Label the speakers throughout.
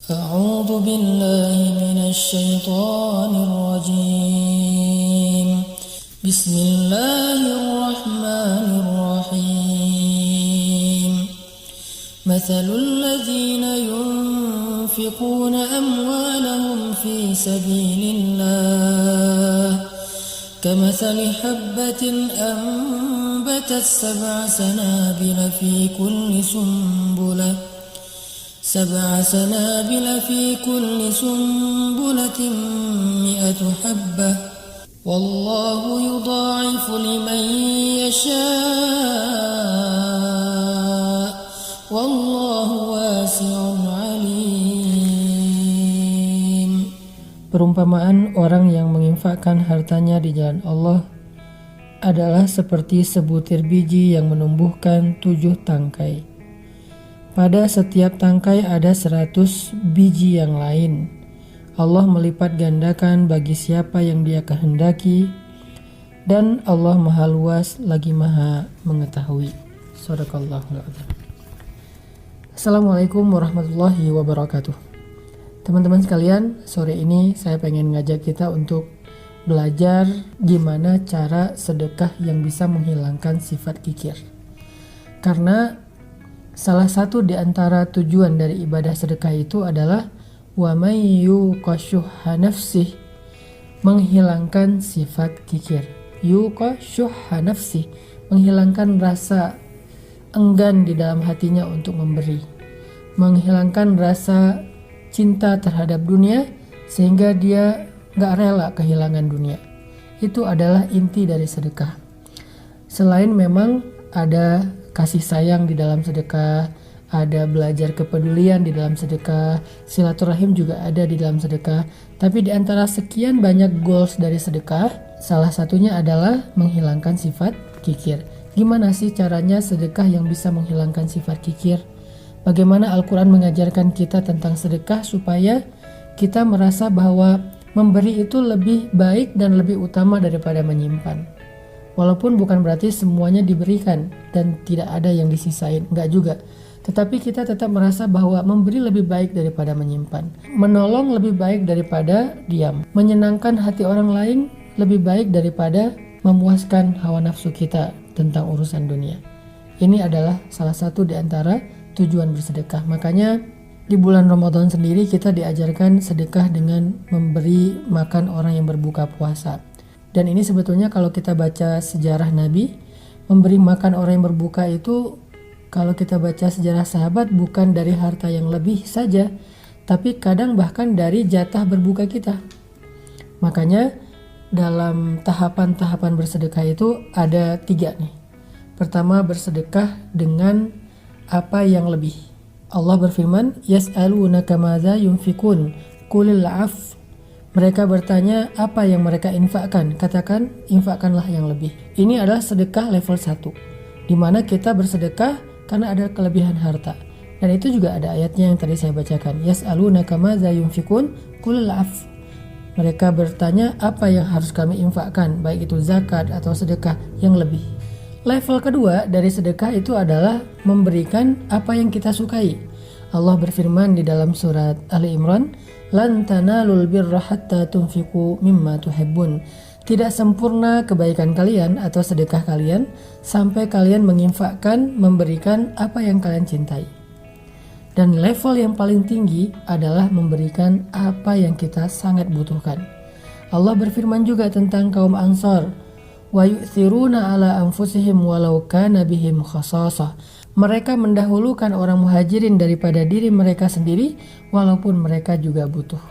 Speaker 1: أعوذ بالله من الشيطان الرجيم بسم الله الرحمن الرحيم مثل الذين ينفقون أموالهم في سبيل الله كمثل حبة أنبتت 7 سنابل في كل سنبلة 100 حبة والله يضاعف لمن يشاء والله واسع عليم.
Speaker 2: Perumpamaan orang yang menginfakkan hartanya di jalan Allah adalah seperti sebutir biji yang menumbuhkan 7 tangkai. Pada setiap tangkai ada 100 biji yang lain. Allah melipat gandakan bagi siapa yang Dia kehendaki, dan Allah Maha Luas lagi Maha Mengetahui. Shadaqallahul adzim. Assalamualaikum warahmatullahi wabarakatuh. Teman-teman sekalian, sore ini saya pengen ngajak kita untuk belajar gimana cara sedekah yang bisa menghilangkan sifat kikir. Karena salah satu di antara tujuan dari ibadah sedekah itu adalah wa may yuqashuha nafsih, menghilangkan sifat kikir. Yuqashuha nafsih, menghilangkan rasa enggan di dalam hatinya untuk memberi, menghilangkan rasa cinta terhadap dunia sehingga dia gak rela kehilangan dunia. Itu adalah inti dari sedekah. Selain memang ada kasih sayang di dalam sedekah, ada belajar kepedulian di dalam sedekah, silaturahim juga ada di dalam sedekah. Tapi di antara sekian banyak goals dari sedekah, salah satunya adalah menghilangkan sifat kikir. Gimana sih caranya sedekah yang bisa menghilangkan sifat kikir? Bagaimana Al-Quran mengajarkan kita tentang sedekah supaya kita merasa bahwa memberi itu lebih baik dan lebih utama daripada menyimpan. Walaupun bukan berarti semuanya diberikan dan tidak ada yang disisain, enggak juga. Tetapi kita tetap merasa bahwa memberi lebih baik daripada menyimpan. Menolong lebih baik daripada diam. Menyenangkan hati orang lain lebih baik daripada memuaskan hawa nafsu kita tentang urusan dunia. Ini adalah salah satu di antara tujuan bersedekah. Makanya di bulan Ramadan sendiri kita diajarkan sedekah dengan memberi makan orang yang berbuka puasa. Dan ini sebetulnya kalau kita baca sejarah Nabi, memberi makan orang yang berbuka itu, kalau kita baca sejarah sahabat, bukan dari harta yang lebih saja, tapi kadang bahkan dari jatah berbuka kita. Makanya dalam tahapan-tahapan bersedekah itu ada 3 nih. Pertama, bersedekah dengan apa yang lebih. Allah berfirman, yas'alunaka madza yunfikun qulil 'af. Mereka bertanya apa yang mereka infakkan. Katakan, infakkanlah yang lebih. Ini adalah sedekah level 1, di mana kita bersedekah karena ada kelebihan harta. Dan itu juga ada ayatnya yang tadi saya bacakan. Yas'alunaka madza yunfikun qulil 'af. Mereka bertanya apa yang harus kami infakkan, baik itu zakat atau sedekah yang lebih. Level kedua dari sedekah itu adalah memberikan apa yang kita sukai. Allah berfirman di dalam surat Ali Imran, lan tanalul birra hatta tunfiqu mimma tuhibbun. Tidak sempurna kebaikan kalian atau sedekah kalian sampai kalian menginfakkan, memberikan apa yang kalian cintai. Dan level yang paling tinggi adalah memberikan apa yang kita sangat butuhkan. Allah berfirman juga tentang kaum Ansar, wa yu'thiruna ala anfusihim walau kana bihim khasasah. Mereka mendahulukan orang muhajirin daripada diri mereka sendiri walaupun mereka juga butuh.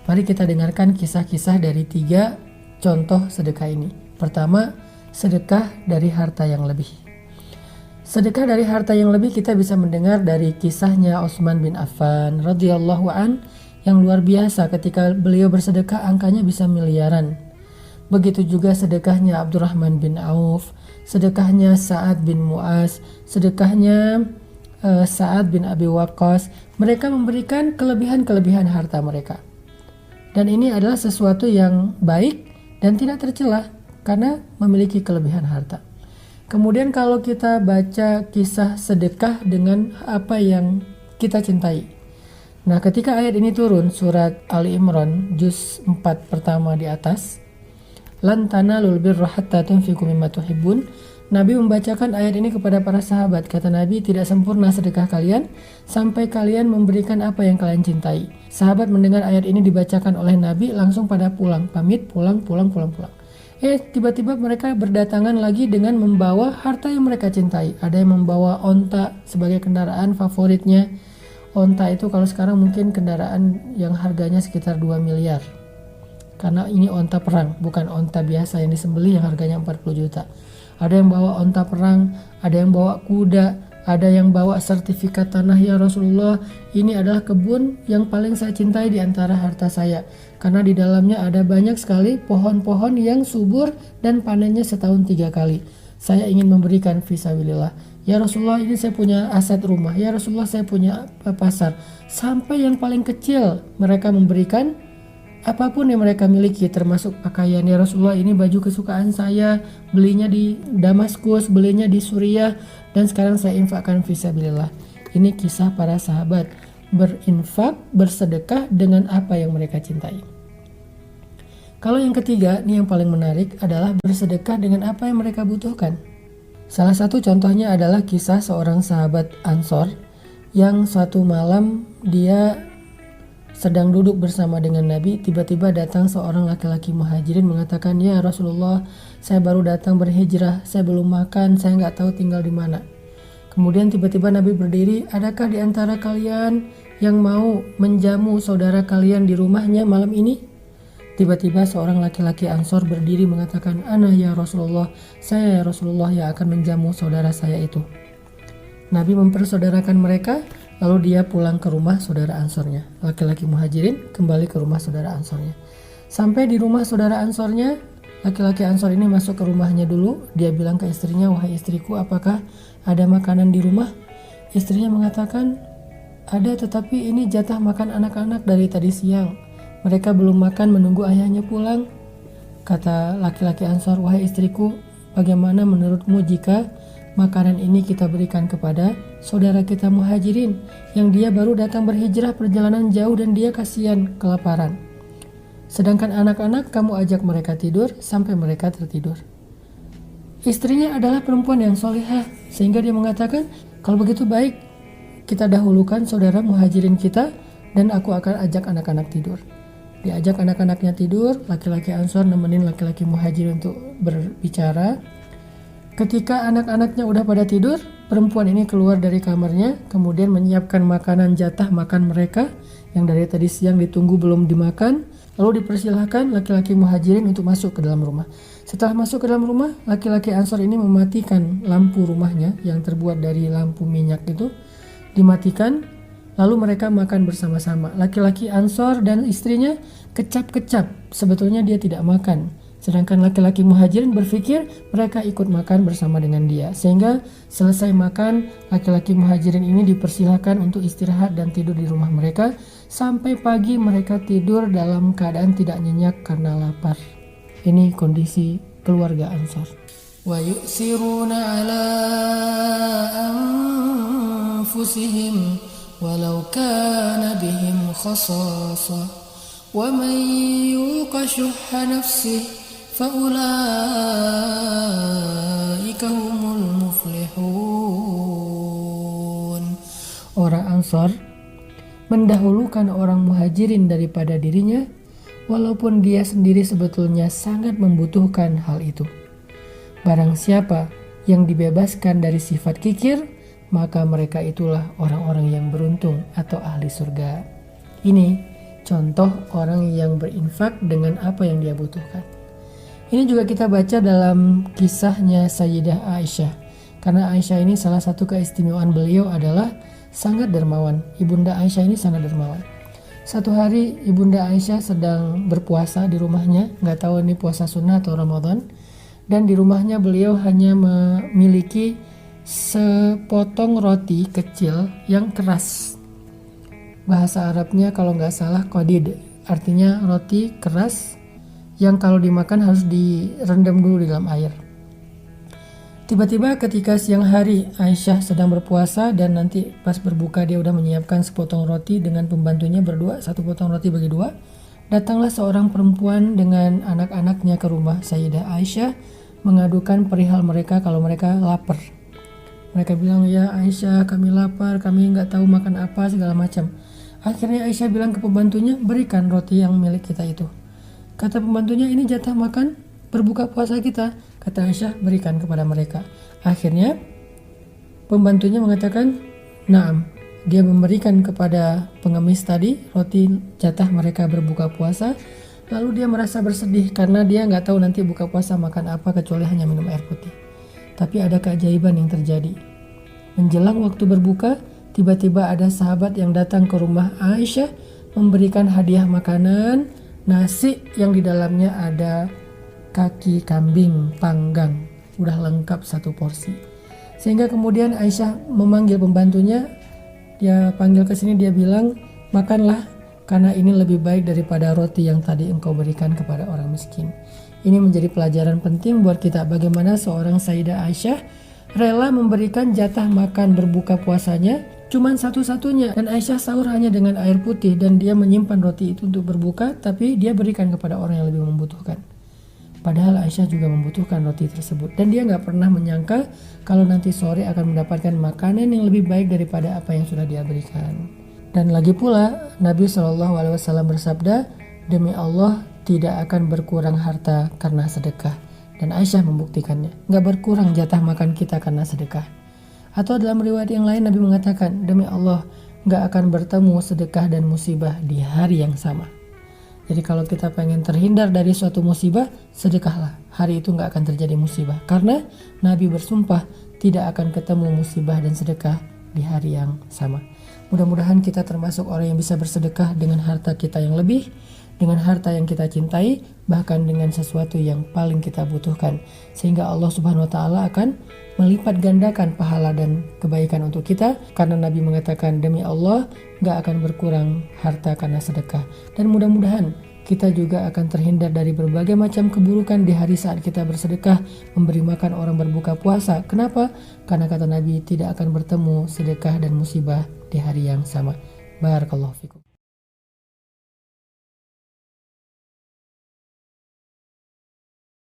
Speaker 2: Mari kita dengarkan kisah-kisah dari 3 contoh sedekah ini. Pertama, sedekah dari harta yang lebih. Sedekah dari harta yang lebih kita bisa mendengar dari kisahnya Utsman bin Affan radhiyallahu an yang luar biasa. Ketika beliau bersedekah angkanya bisa miliaran. Begitu juga sedekahnya Abdurrahman bin Auf, sedekahnya Sa'ad bin Mu'az, sedekahnya Sa'ad bin Abi Waqqas. Mereka memberikan kelebihan-kelebihan harta mereka. Dan ini adalah sesuatu yang baik dan tidak tercela karena memiliki kelebihan harta. Kemudian kalau kita baca kisah sedekah dengan apa yang kita cintai. Nah, ketika ayat ini turun, surat Ali Imran juz 4 pertama di atas, lan tanalul birra hatta tunfiqu mimma tuhibbun, Nabi membacakan ayat ini kepada para sahabat. Kata Nabi, tidak sempurna sedekah kalian sampai kalian memberikan apa yang kalian cintai. Sahabat mendengar ayat ini dibacakan oleh Nabi, langsung pada pulang, pamit, pulang. Tiba-tiba mereka berdatangan lagi dengan membawa harta yang mereka cintai. Ada yang membawa onta sebagai kendaraan favoritnya. Onta itu kalau sekarang mungkin kendaraan yang harganya sekitar 2 miliar. Karena ini onta perang, bukan onta biasa yang disembelih yang harganya 40 juta. Ada yang bawa onta perang, ada yang bawa kuda, ada yang bawa sertifikat tanah. Ya Rasulullah, ini adalah kebun yang paling saya cintai di antara harta saya. Karena di dalamnya ada banyak sekali pohon-pohon yang subur dan panennya setahun 3 kali. Saya ingin memberikan fisabilillah. Ya Rasulullah, ini saya punya aset rumah. Ya Rasulullah, saya punya pasar. Sampai yang paling kecil mereka memberikan apapun yang mereka miliki, termasuk pakaian. Ya Rasulullah, ini baju kesukaan saya, belinya di Damaskus, belinya di Suriah, dan sekarang saya infakkan fisabilillah. Ini kisah para sahabat berinfak, bersedekah dengan apa yang mereka cintai. Kalau yang ketiga, ini yang paling menarik, adalah bersedekah dengan apa yang mereka butuhkan. Salah satu contohnya adalah kisah seorang sahabat Ansor yang suatu malam dia sedang duduk bersama dengan Nabi. Tiba-tiba datang seorang laki-laki muhajirin mengatakan, ya Rasulullah, saya baru datang berhijrah, saya belum makan, saya nggak tahu tinggal di mana. Kemudian tiba-tiba Nabi berdiri, adakah di antara kalian yang mau menjamu saudara kalian di rumahnya malam ini? Tiba-tiba seorang laki-laki Ansor berdiri mengatakan, ana ya Rasulullah, saya ya Rasulullah yang akan menjamu saudara saya itu. Nabi mempersaudarakan mereka, lalu dia pulang ke rumah saudara Ansornya. Laki-laki muhajirin kembali ke rumah saudara Ansornya. Sampai di rumah saudara Ansornya, laki-laki Ansor ini masuk ke rumahnya dulu. Dia bilang ke istrinya, wahai istriku, apakah ada makanan di rumah? Istrinya mengatakan, ada, tetapi ini jatah makan anak-anak dari tadi siang. Mereka belum makan menunggu ayahnya pulang. Kata laki-laki Ansor, wahai istriku, bagaimana menurutmu jika makanan ini kita berikan kepada saudara kita muhajirin yang dia baru datang berhijrah perjalanan jauh dan dia kasihan kelaparan. Sedangkan anak-anak kamu ajak mereka tidur sampai mereka tertidur. Istrinya adalah perempuan yang solehah sehingga dia mengatakan, kalau begitu baik kita dahulukan saudara muhajirin kita dan aku akan ajak anak-anak tidur. Diajak anak-anaknya tidur, laki-laki Ansor nemenin laki-laki muhajirin untuk berbicara. Ketika anak-anaknya udah pada tidur, perempuan ini keluar dari kamarnya, kemudian menyiapkan makanan jatah makan mereka yang dari tadi siang ditunggu belum dimakan. Lalu dipersilahkan laki-laki muhajirin untuk masuk ke dalam rumah. Setelah masuk ke dalam rumah, laki-laki Ansor ini mematikan lampu rumahnya yang terbuat dari lampu minyak itu, dimatikan. Lalu mereka makan bersama-sama. Laki-laki Ansor dan istrinya kecap-kecap, sebetulnya dia tidak makan. Sedangkan laki-laki muhajirin berpikir mereka ikut makan bersama dengan dia. Sehingga selesai makan, laki-laki muhajirin ini dipersilahkan untuk istirahat dan tidur di rumah mereka. Sampai pagi mereka tidur dalam keadaan tidak nyenyak karena lapar. Ini kondisi keluarga Ansor.
Speaker 1: Wa yu'siruna ala anfusihim walau kana bihim khasasah wa man yuqa syuhha nafsihi faulaika humul muflihun.
Speaker 2: Orang Ansor mendahulukan orang muhajirin daripada dirinya, walaupun dia sendiri sebetulnya sangat membutuhkan hal itu. Barang siapa yang dibebaskan dari sifat kikir, maka mereka itulah orang-orang yang beruntung atau ahli surga. Ini contoh orang yang berinfak dengan apa yang dia butuhkan. Ini juga kita baca dalam kisahnya Sayyidah Aisyah. Karena Aisyah ini salah satu keistimewaan beliau adalah sangat dermawan. Ibunda Aisyah ini sangat dermawan. Satu hari Ibunda Aisyah sedang berpuasa di rumahnya, nggak tahu ini puasa sunnah atau Ramadan. Dan di rumahnya beliau hanya memiliki sepotong roti kecil yang keras. Bahasa Arabnya kalau nggak salah qadid, artinya roti keras yang kalau dimakan harus direndam dulu di dalam air. Tiba-tiba ketika siang hari Aisyah sedang berpuasa dan nanti pas berbuka dia udah menyiapkan sepotong roti dengan pembantunya berdua, satu potong roti bagi dua. Datanglah seorang perempuan dengan anak-anaknya ke rumah Sayyidah Aisyah mengadukan perihal mereka kalau mereka lapar. Mereka bilang, ya Aisyah kami lapar, kami nggak tahu makan apa segala macam. Akhirnya Aisyah bilang ke pembantunya, berikan roti yang milik kita itu. Kata pembantunya, ini jatah makan berbuka puasa kita. Kata Aisyah, berikan kepada mereka. Akhirnya pembantunya mengatakan, naam. Dia memberikan kepada pengemis tadi roti jatah mereka berbuka puasa. Lalu dia merasa bersedih karena dia nggak tahu nanti buka puasa makan apa kecuali hanya minum air putih. Tapi ada keajaiban yang terjadi. Menjelang waktu berbuka, tiba-tiba ada sahabat yang datang ke rumah Aisyah memberikan hadiah makanan, nasi yang di dalamnya ada kaki kambing panggang, udah lengkap satu porsi. Sehingga kemudian Aisyah memanggil pembantunya, dia panggil ke sini, dia bilang, makanlah karena ini lebih baik daripada roti yang tadi engkau berikan kepada orang miskin. Ini menjadi pelajaran penting buat kita bagaimana seorang Sayyidah Aisyah rela memberikan jatah makan berbuka puasanya cuman satu-satunya, dan Aisyah sahur hanya dengan air putih dan dia menyimpan roti itu untuk berbuka, tapi dia berikan kepada orang yang lebih membutuhkan. Padahal Aisyah juga membutuhkan roti tersebut dan dia nggak pernah menyangka kalau nanti sore akan mendapatkan makanan yang lebih baik daripada apa yang sudah dia berikan. Dan lagi pula Nabi SAW bersabda, demi Allah tidak akan berkurang harta karena sedekah. Dan Aisyah membuktikannya, nggak berkurang jatah makan kita karena sedekah. Atau dalam riwayat yang lain Nabi mengatakan, demi Allah nggak akan bertemu sedekah dan musibah di hari yang sama. Jadi kalau kita pengen terhindar dari suatu musibah, sedekahlah. Hari itu nggak akan terjadi musibah. Karena Nabi bersumpah tidak akan ketemu musibah dan sedekah di hari yang sama. Mudah-mudahan kita termasuk orang yang bisa bersedekah dengan harta kita yang lebih, dengan harta yang kita cintai, bahkan dengan sesuatu yang paling kita butuhkan. Sehingga Allah Subhanahu wa Ta'ala akan melipat gandakan pahala dan kebaikan untuk kita. Karena Nabi mengatakan, demi Allah gak akan berkurang harta karena sedekah. Dan mudah-mudahan kita juga akan terhindar dari berbagai macam keburukan di hari saat kita bersedekah, memberi makan orang berbuka puasa. Kenapa? Karena kata Nabi tidak akan bertemu sedekah dan musibah di hari yang sama. Barakallahu fikum.